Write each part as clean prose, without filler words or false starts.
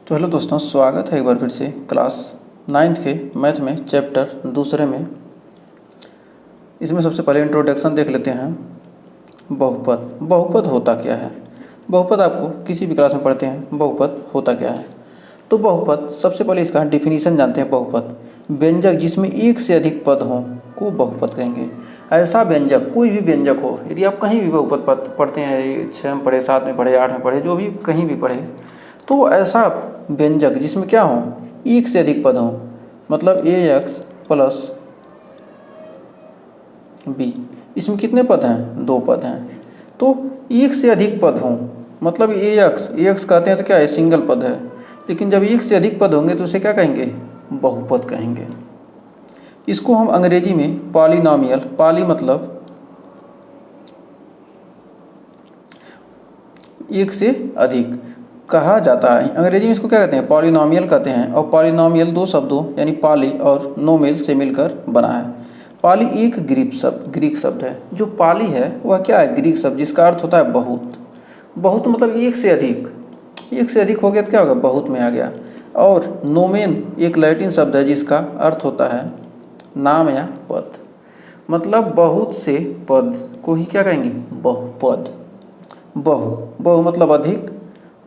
तो हेलो दोस्तों, स्वागत है एक बार फिर से क्लास 9th के मैथ में चैप्टर दूसरे में। इसमें सबसे पहले इंट्रोडक्शन देख लेते हैं। बहुपद। बहुपद होता क्या है? बहुपद आपको किसी भी क्लास में पढ़ते हैं। बहुपद होता क्या है? तो बहुपद, सबसे पहले इसका डिफिनीशन जानते हैं। बहुपद व्यंजक जिसमें एक से अधिक पद हों को बहुपद कहेंगे। ऐसा व्यंजक, कोई भी व्यंजक हो, यदि आप कहीं भी बहुपद पढ़ते हैं, 6 में पढ़े, 7 में पढ़े, 8 में पढ़े, जो भी कहीं भी पढ़े, तो ऐसा व्यंजक जिसमें क्या हो, एक से अधिक पद हो, मतलब ax प्लस b, इसमें कितने पद हैं? 2 पद हैं। तो एक से अधिक पद हों, मतलब ax कहते हैं तो क्या है? सिंगल पद है। लेकिन जब एक से अधिक पद होंगे तो उसे क्या कहेंगे? बहुपद कहेंगे। इसको हम अंग्रेजी में पॉलिनॉमियल, पॉली मतलब एक से अधिक कहा जाता है। अंग्रेजी में इसको क्या कहते हैं? पॉलिनॉमियल कहते हैं। और पॉलिनॉमियल दो शब्दों यानी पॉली और नोमेल से मिलकर बना है। पॉली एक ग्रीक शब्द है। जो पॉली है वह क्या है? ग्रीक शब्द, जिसका अर्थ होता है बहुत। बहुत मतलब एक से अधिक। एक से अधिक हो गया तो क्या होगा? बहुत में आ गया। और नोमेन एक लैटिन शब्द है जिसका अर्थ होता है नाम या पद। मतलब बहुत से पद को ही क्या कहेंगे? बहुपद। बहु मतलब अधिक,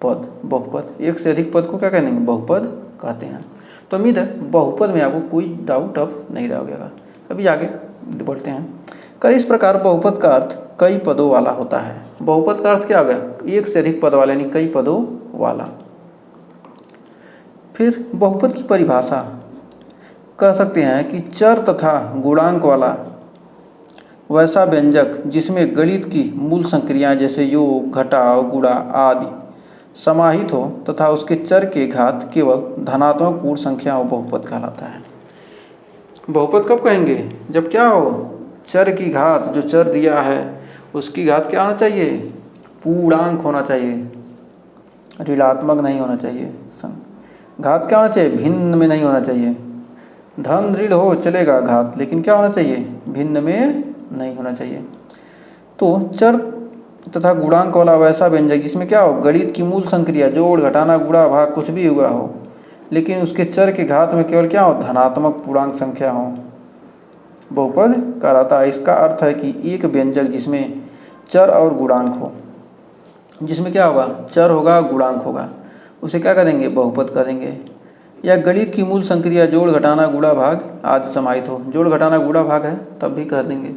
पद बहुपद। एक से अधिक पद को क्या कहेंगे? बहुपद कहते हैं। तो उम्मीद है बहुपद में आपको कोई डाउट अब नहीं रहेगा। अभी आगे बढ़ते हैं। कर इस प्रकार बहुपद का अर्थ कई पदों वाला होता है। बहुपद का अर्थ क्या हो गया? एक से अधिक पद वाला, यानी कई पदों वाला। फिर बहुपद की परिभाषा कह सकते हैं कि चर तथा गुणांक वाला वैसा व्यंजक जिसमें गणित की मूल संक्रियाएं जैसे योग, घटाव, गुणा आदि समाहित हो तथा उसके चर के घात केवल धनात्मक पूर्ण संख्या हो, बहुपद कहलाता है। बहुपद कब कहेंगे? जब क्या हो? चर की घात, जो चर दिया है उसकी घात क्या होना चाहिए? पूर्णांक होना चाहिए, ऋणात्मक नहीं होना चाहिए। घात क्या होना चाहिए? भिन्न में नहीं होना चाहिए। धन ऋण हो चलेगा घात, लेकिन क्या होना चाहिए? भिन्न में नहीं होना चाहिए। तो चर तथा गुणांक वाला वैसा व्यंजक जिसमें क्या हो? गणित की मूल संक्रिया, जोड़, घटाना, गुणा, भाग कुछ भी हुआ हो, लेकिन उसके चर के घात में केवल क्या हो? धनात्मक पूर्णांक संख्या हो, बहुपद कहलाता है। इसका अर्थ है कि एक व्यंजक जिसमें चर और गुणांक हो, जिसमें क्या होगा? चर होगा, गुणांक होगा, उसे क्या करेंगे? बहुपद करेंगे। या गणित की मूल संक्रिया जोड़, घटाना, गुणा, भाग आदि समाहित हो, जोड़, घटाना, गुणा, भाग है तब भी कर देंगे।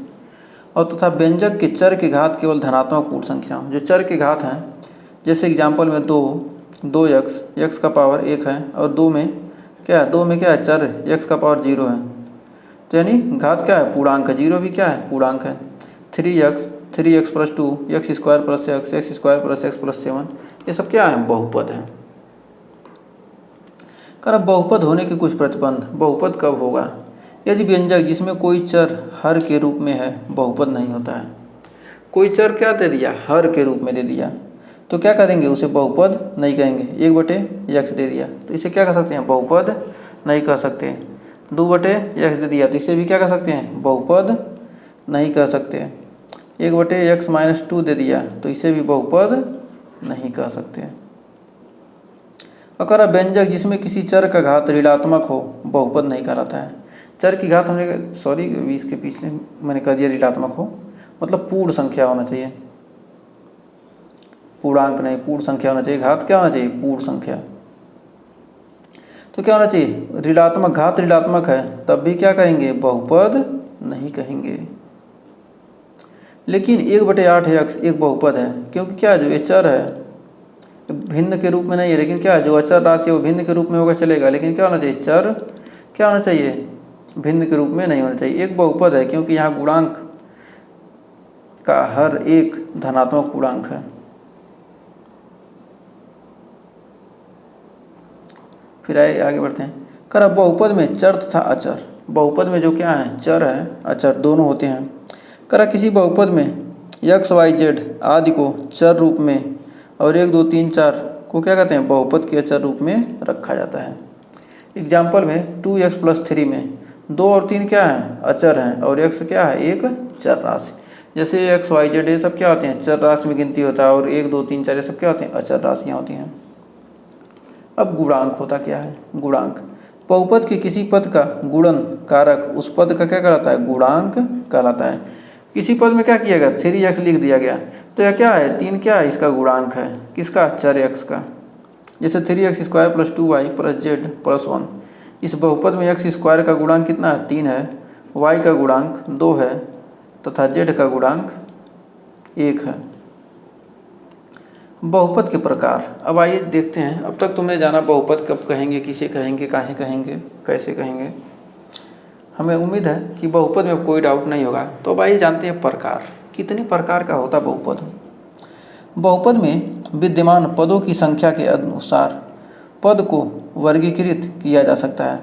और तथा व्यंजक के चर के घात केवल धनात्मक पूर्ण संख्या, जो चर के घात हैं, जैसे एग्जाम्पल में 2x, x का पावर 1 है, और 2 में क्या है? 2 में क्या है? चर x का पावर 0 है, तो यानी घात क्या है? पूर्णांक है। 0 भी क्या है? पूर्णांक है। 3x plus 2, x square plus x square plus x plus 7, ये सब क्या है? बहुपद है। कर अब बहुपद होने के कुछ प्रतिबंध। बहुपद कब होगा? यदि व्यंजक जिसमें कोई चर हर के रूप में है, बहुपद नहीं होता है। कोई चर क्या दे दिया? हर के रूप में दे दिया, तो क्या करेंगे? उसे बहुपद नहीं कहेंगे। 1/x दे दिया तो इसे क्या कह सकते हैं? बहुपद नहीं कह सकते। 2/x दे दिया तो इसे भी क्या कह सकते हैं? बहुपद नहीं कह सकते। 1/x-2 दे दिया तो इसे भी बहुपद नहीं कह सकते। अगर व्यंजक जिसमें किसी चर का घात ऋणात्मक हो, बहुपद नहीं कहलाता है। चर की घात हमने 20 के पीछे मैंने कह दिया ऋणात्मक हो, मतलब पूर्ण संख्या होना चाहिए, पूर्णांक नहीं, पूर्ण संख्या होना चाहिए। घात क्या होना चाहिए? पूर्ण संख्या। तो क्या होना चाहिए? ऋणात्मक। घात ऋणात्मक है तब भी क्या कहेंगे? बहुपद नहीं कहेंगे। लेकिन 1/8x एक बहुपद है, क्योंकि क्या है? जो ये चर है भिन्न के रूप में नहीं है, लेकिन क्या है? जो अचर राशि है वो भिन्न के रूप में होगा चलेगा, लेकिन क्या होना चाहिए? चर क्या होना चाहिए? भिन्न के रूप में नहीं होना चाहिए। एक बहुपद है क्योंकि यहाँ गुणांक का हर एक धनात्मक पूर्णांक है। फिर आगे बढ़ते हैं। कर अब बहुपद में चर तथा अचर। बहुपद में जो क्या है? चर है, अचर दोनों होते हैं। कर किसी बहुपद में x, y, z आदि को चर रूप में और 1 2 3 4 को क्या कहते हैं? बहुपद के अचर रूप में रखा जाता है। एग्जाम्पल में 2x प्लस 3 में 2 और 3 क्या है? अचर हैं, और x क्या है? एक चर राशि। जैसे x, y, z ये सब क्या होते हैं? चर राशि में गिनती होता है, और 1 2 3 4 ये सब क्या होते हैं? अचर राशियाँ होती हैं। अब गुणांक होता क्या है? गुणांक बहुपद के किसी पद का गुणन कारक उस पद का क्या कहलाता है? गुणांक कहलाता है। किसी पद में क्या किया गया? 3x लिख दिया गया, तो यह क्या है? 3 क्या है? इसका गुणांक है। किसका? चर x का। जैसे 3x² + 2y + z + 1, इस बहुपद में x² का गुणांक कितना है? 3 है, y का गुणांक 2 है तथा z का गुणांक 1 है। बहुपद के प्रकार। अब आइए देखते हैं। अब तक तुमने जाना बहुपद कब कहेंगे, किसे कहेंगे, काहे कहेंगे, कैसे कहेंगे। हमें उम्मीद है कि बहुपद में कोई डाउट नहीं होगा। तो अब आइए जानते हैं प्रकार। कितने प्रकार का होता बहुपद? बहुपद में विद्यमान पदों की संख्या के अनुसार पद को वर्गीकृत किया जा सकता है।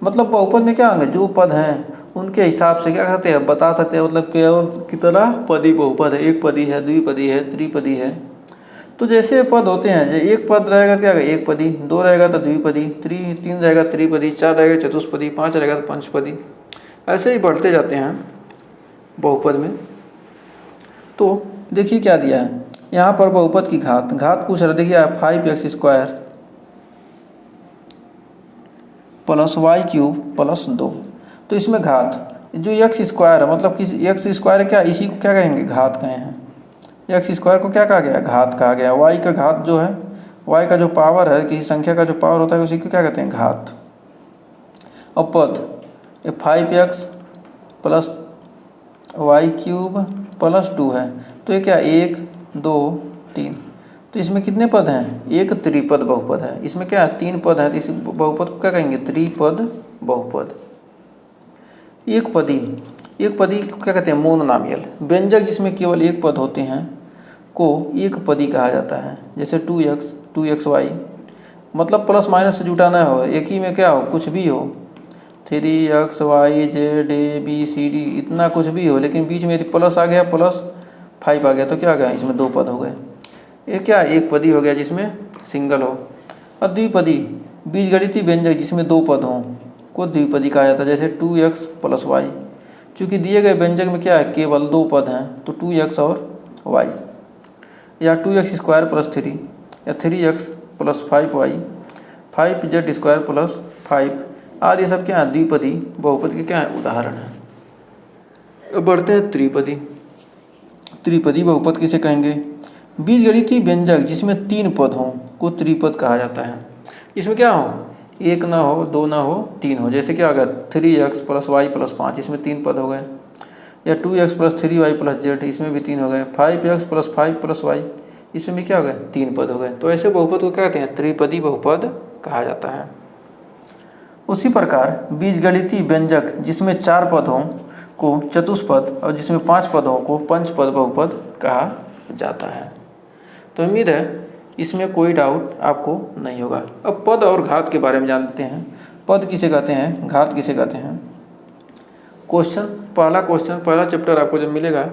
मतलब बहुपद में क्या होंगे? जो पद हैं उनके हिसाब से क्या करते हैं? बता सकते हैं। मतलब केवल कितना पदी बहुपद है? एक पदी है, द्विपदी है, त्रिपदी है। तो जैसे पद होते हैं, जो एक पद रहेगा क्या होगा? एक पदी, 2 रहेगा तो द्विपदी, 3 रहेगा त्रिपदी, 4 रहेगा चतुष्पदी, 5 रहेगा तो पंचपदी। ऐसे ही बढ़ते जाते हैं बहुपद में। तो देखिए क्या दिया है यहाँ पर? बहुपद की घात पूछ रहा। देखिए 5x² + y³ + 2। तो इसमें घात जो x² है, मतलब किस x² क्या, इसी को क्या कहेंगे? घात कहे हैं। x² को क्या कहा गया? घात कहा गया। y का घात जो है, y का जो पावर है, किसी संख्या का जो पावर होता है उसी को क्या कहते हैं? घात। अब पद ये 5x + y³ + 2 है, तो ये क्या? 1 2 3। तो इसमें कितने पद हैं? एक त्रिपद बहुपद है। इसमें क्या है? 3 पद है, तो इस बहुपद को क्या कहेंगे? त्रिपद बहुपद। एक पदी क्या कहते हैं? मोनोनामियल। व्यंजक जिसमें केवल एक पद होते हैं को एक पदी कहा जाता है। जैसे 2x 2xy, मतलब प्लस माइनस से जुटाना हो, एक ही में क्या हो? कुछ भी हो, 3xy z a b c d, इतना कुछ भी हो, लेकिन बीच में यदि प्लस आ गया, +5 आ गया, तो क्या आ गया? इसमें 2 पद हो गए। ये क्या? एक पदी हो गया जिसमें सिंगल हो। और द्विपदी बीजगणितीय व्यंजक जिसमें 2 पद हों को द्विपदी कहा जाता है। जैसे 2x + y, चूँकि दिए गए व्यंजक में क्या है? केवल 2 पद हैं, तो 2x और y। या 2x² + 3, या 3x + 5y, 5z² + 5 आदि, ये सब क्या है? द्विपदी बहुपद के क्या है? उदाहरण है। अब बढ़ते हैं त्रिपदी। त्रिपदी बहुपद किसे कहेंगे? बीजगणितीय व्यंजक जिसमें 3 पद हों को त्रिपद कहा जाता है। इसमें क्या हो? 1 ना हो, 2 ना हो, 3 हो। जैसे क्या होगा? 3x + y + 5, इसमें 3 पद हो गए। या 2x + 3y + z, इसमें भी 3 हो गए। 5x + 5 + y, इसमें भी क्या हो गए? 3 पद हो गए। तो ऐसे बहुपद को क्या कहते हैं? त्रिपदी बहुपद कहा जाता है। उसी प्रकार बीजगणितीय व्यंजक जिसमें 4 पद हों को चतुष्पद और जिसमें 5 पद हों को पंचपद बहुपद कहा जाता है। तो उम्मीद है इसमें कोई डाउट आपको नहीं होगा। अब पद और घात के बारे में जानते हैं। पद किसे कहते हैं? घात किसे कहते हैं? पहला चैप्टर आपको जब मिलेगा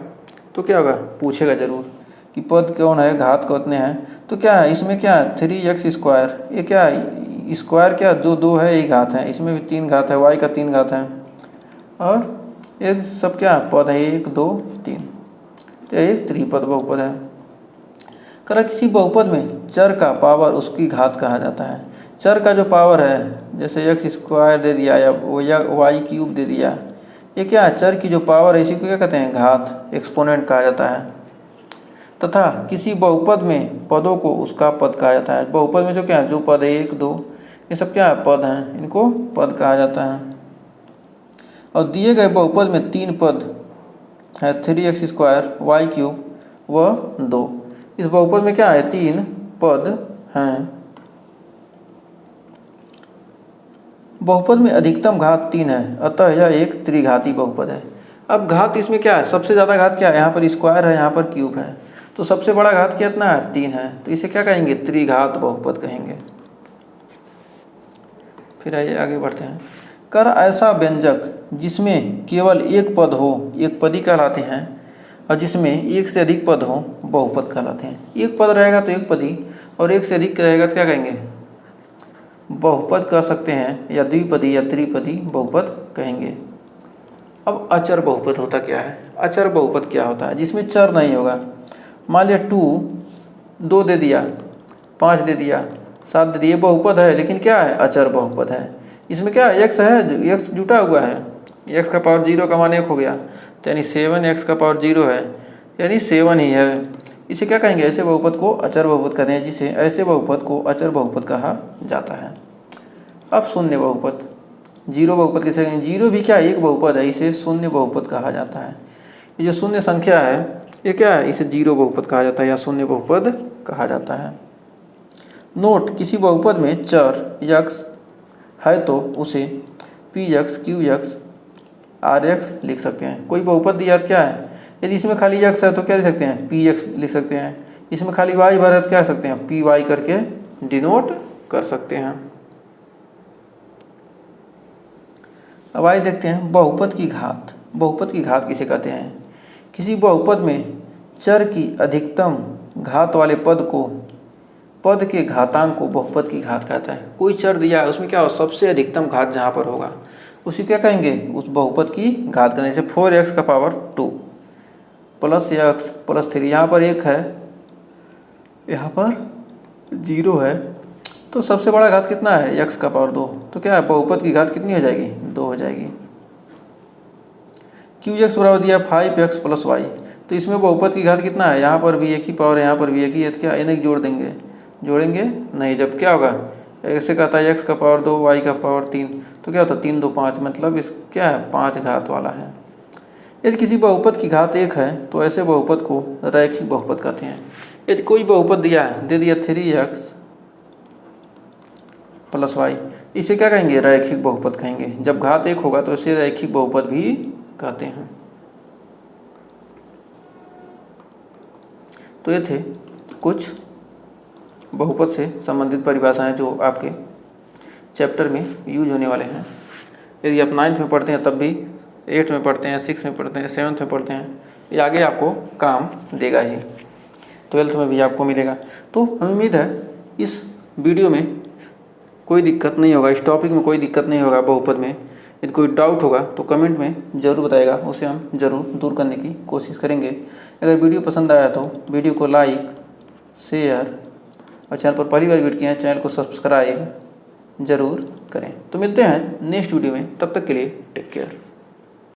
तो क्या होगा? पूछेगा ज़रूर कि पद कौन है, घात कितने हैं। तो क्या है इसमें? क्या है? 3x², ये क्या है? स्क्वायर क्या? 2 है, एक घात है। इसमें भी 3 घात है, y का 3 घात है। और ये सब क्या है? पद है, 1 2 3। तो एक त्रिपद बहुपद है। किसी बहुपद में चर का पावर उसकी घात कहा जाता है। चर का जो पावर है, जैसे x² दे दिया या y³ दे दिया, ये क्या है? चर की जो पावर है, इसी को क्या कहते हैं? घात, एक्सपोनेंट कहा जाता है। तथा किसी बहुपद में पदों को उसका पद कहा जाता है। बहुपद में जो क्या है? जो पद है, 1 2, ये सब क्या है? पद हैं, इनको पद कहा जाता है। और दिए गए बहुपद में 3 पद है, 3x² y³ व 2। इस बहुपद में क्या है? 3 पद हैं। बहुपद में अधिकतम घात 3 है, अतः यह एक त्रिघाती बहुपद है। अब घात इसमें क्या है? सबसे ज़्यादा घात क्या है? यहाँ पर स्क्वायर है, यहाँ पर क्यूब है, तो सबसे बड़ा घात कितना है? 3 है, तो इसे क्या कहेंगे? त्रिघात बहुपद कहेंगे। फिर आइए आगे बढ़ते हैं। ऐसा व्यंजक जिसमें केवल एक पद हो, एक पदी कहलाते हैं, और जिसमें एक से अधिक पद हो, बहुपद कहलाते हैं। एक पद रहेगा तो एक पदी, और एक से अधिक रहेगा तो क्या कहेंगे? बहुपद कह सकते हैं, या द्विपदी या त्रिपदी बहुपद कहेंगे। अब अचर बहुपद होता क्या है? अचर बहुपद क्या होता है? जिसमें चर नहीं होगा। मान लिया 2 दे दिया, 5 दे दिया, 7 दे दिए। बहुपद है लेकिन क्या है, अचर बहुपद है। इसमें क्या है, x है, x जुटा हुआ है, x का पावर 0 का मान 1 हो गया, तो यानी 7x का पावर 0 है, यानी 7 ही है। इसे क्या कहेंगे, ऐसे बहुपद को अचर बहुपद कहते हैं, जिसे ऐसे बहुपद को अचर बहुपद कहा जाता है। अब शून्य बहुपद, जीरो बहुपद किसे कहेंगे, जीरो भी क्या एक बहुपद है, इसे शून्य बहुपद कहा जाता है। ये जो शून्य संख्या है ये क्या है, इसे जीरो बहुपद कहा जाता है या शून्य बहुपद कहा जाता है। नोट, किसी बहुपद में चर यक्स है तो उसे P x Q x R x लिख सकते हैं। कोई बहुपद दिया तो क्या है, यदि इसमें खाली यक्स है तो क्या लिख सकते हैं, पी यक्स लिख सकते हैं। इसमें खाली वाई भर है तो क्या लिख सकते हैं, पी वाई करके डिनोट कर सकते हैं। अब आइए देखते हैं बहुपद की घात। बहुपद की घात किसे कहते हैं, किसी बहुपद में चर की अधिकतम घात वाले पद के घातांक को बहुपद की घात कहता है। कोई चर दिया है, उसमें क्या हो, सबसे अधिकतम घात जहाँ पर होगा उसी क्या कहेंगे, उस बहुपद की घात करने से 4x का पावर 2 प्लस x प्लस 3, यहाँ पर 1 है, यहाँ पर 0 है, तो सबसे बड़ा घात कितना है, x का पावर 2, तो क्या है बहुपद की घात कितनी हो जाएगी, 2 हो जाएगी। qx बराबर दिया 5x प्लस y, तो इसमें बहुपद की घात कितना है, यहाँ पर भी एक ही पावर है, यहाँ पर भी एक ही है, तो क्या इन्हें जोड़ देंगे, जोड़ेंगे नहीं, जब क्या होगा, ऐसे कहता है x का पावर 2 y का पावर 3, तो क्या होता है 3 2 5, मतलब इस क्या है 5 घात वाला है। यदि किसी बहुपद की घात 1 है तो ऐसे बहुपद को रैखिक बहुपद कहते हैं। यदि कोई बहुपद दिया है, दे दिया 3x प्लस y, इसे क्या कहेंगे, रैखिक बहुपद कहेंगे। जब घात 1 होगा तो इसे रैखिक बहुपद भी कहते हैं। तो ये थे कुछ बहुपद से संबंधित परिभाषाएं जो आपके चैप्टर में यूज होने वाले हैं। यदि आप 9th में पढ़ते हैं तब भी, 8th में पढ़ते हैं, 6th में पढ़ते हैं, 7th में पढ़ते हैं, ये आगे आपको काम देगा ही, 12th में भी आपको मिलेगा। तो हमें उम्मीद है इस वीडियो में कोई दिक्कत नहीं होगा, इस टॉपिक में कोई दिक्कत नहीं होगा बहुपद में। यदि कोई डाउट होगा तो कमेंट में ज़रूर बताएगा, उसे हम ज़रूर दूर करने की कोशिश करेंगे। अगर वीडियो पसंद आया तो वीडियो को लाइक, शेयर और चैनल पर पहली बार विजिट किया है चैनल को सब्सक्राइब ज़रूर करें। तो मिलते हैं नेक्स्ट वीडियो में, तब तक के लिए टेक केयर।